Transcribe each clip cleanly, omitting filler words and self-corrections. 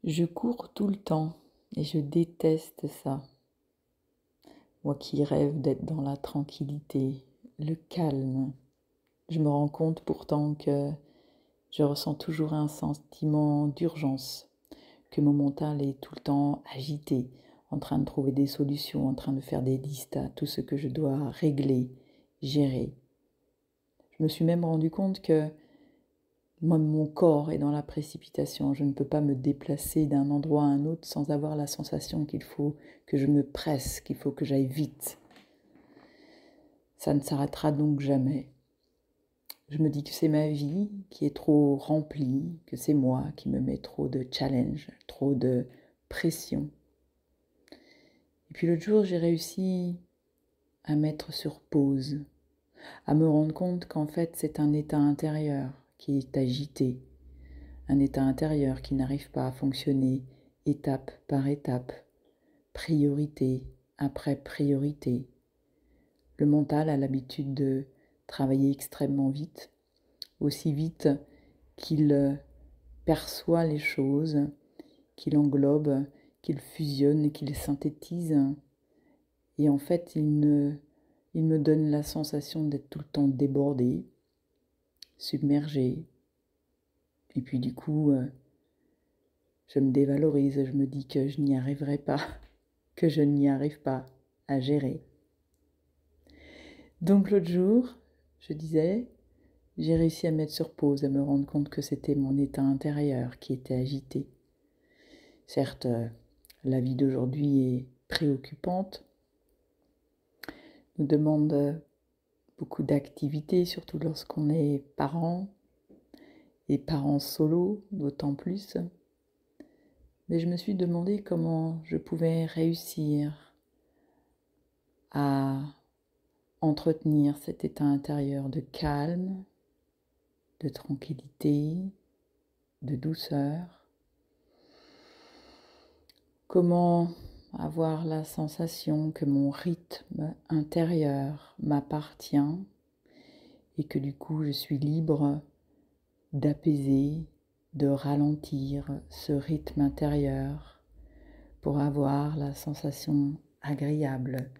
Je cours tout le temps et je déteste ça. Moi qui rêve d'être dans la tranquillité, le calme. Je me rends compte pourtant que je ressens toujours un sentiment d'urgence, que mon mental est tout le temps agité, en train de trouver des solutions, en train de faire des listes à tout ce que je dois régler, gérer. Je me suis même rendu compte que moi, mon corps est dans la précipitation. Je ne peux pas me déplacer d'un endroit à un autre sans avoir la sensation qu'il faut que je me presse, qu'il faut que j'aille vite. Ça ne s'arrêtera donc jamais. Je me dis que c'est ma vie qui est trop remplie, que c'est moi qui me mets trop de challenge, trop de pression. Et puis l'autre jour, j'ai réussi à mettre sur pause, à me rendre compte qu'en fait, c'est un état intérieur qui est agité, un état intérieur qui n'arrive pas à fonctionner étape par étape, priorité après priorité. Le mental a l'habitude de travailler extrêmement vite, aussi vite qu'il perçoit les choses, qu'il englobe, qu'il fusionne et qu'il synthétise. Et en fait, il me donne la sensation d'être tout le temps débordé, submergé. Et puis du coup, je me dévalorise, je me dis que je n'y arriverai pas, que je n'y arrive pas à gérer. Donc l'autre jour, je disais, j'ai réussi à mettre sur pause, à me rendre compte que c'était mon état intérieur qui était agité. Certes, la vie d'aujourd'hui est préoccupante, nous demande beaucoup d'activités, surtout lorsqu'on est parent, et parents solo, d'autant plus. Mais je me suis demandé comment je pouvais réussir à entretenir cet état intérieur de calme, de tranquillité, de douceur. Comment avoir la sensation que mon rythme intérieur m'appartient et que du coup je suis libre d'apaiser, de ralentir ce rythme intérieur pour avoir la sensation agréable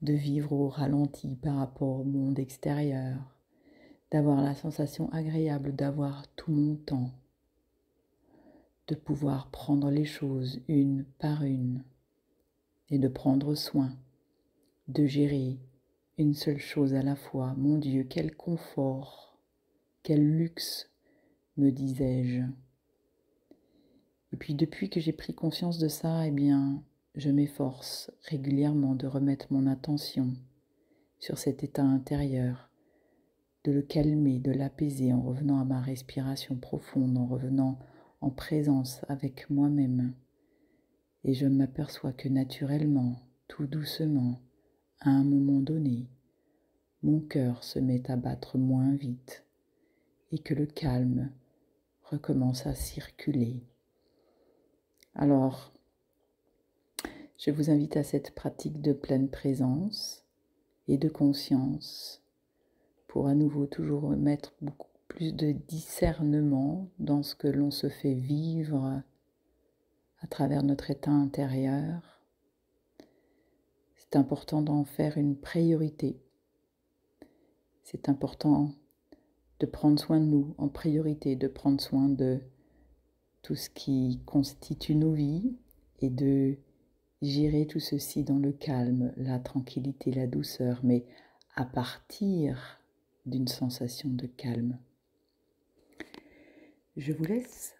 de vivre au ralenti par rapport au monde extérieur, d'avoir la sensation agréable d'avoir tout mon temps, de pouvoir prendre les choses une par une et de prendre soin, de gérer une seule chose à la fois. Mon Dieu, quel confort, quel luxe, me disais-je. Et puis depuis que j'ai pris conscience de ça, eh bien, je m'efforce régulièrement de remettre mon attention sur cet état intérieur, de le calmer, de l'apaiser en revenant à ma respiration profonde, en revenant en présence avec moi-même. Et je m'aperçois que naturellement, tout doucement, à un moment donné, mon cœur se met à battre moins vite et que le calme recommence à circuler. Alors, je vous invite à cette pratique de pleine présence et de conscience pour à nouveau toujours mettre beaucoup plus de discernement dans ce que l'on se fait vivre à travers notre état intérieur. C'est important d'en faire une priorité. C'est important de prendre soin de nous en priorité, de prendre soin de tout ce qui constitue nos vies et de gérer tout ceci dans le calme, la tranquillité, la douceur, mais à partir d'une sensation de calme. Je vous laisse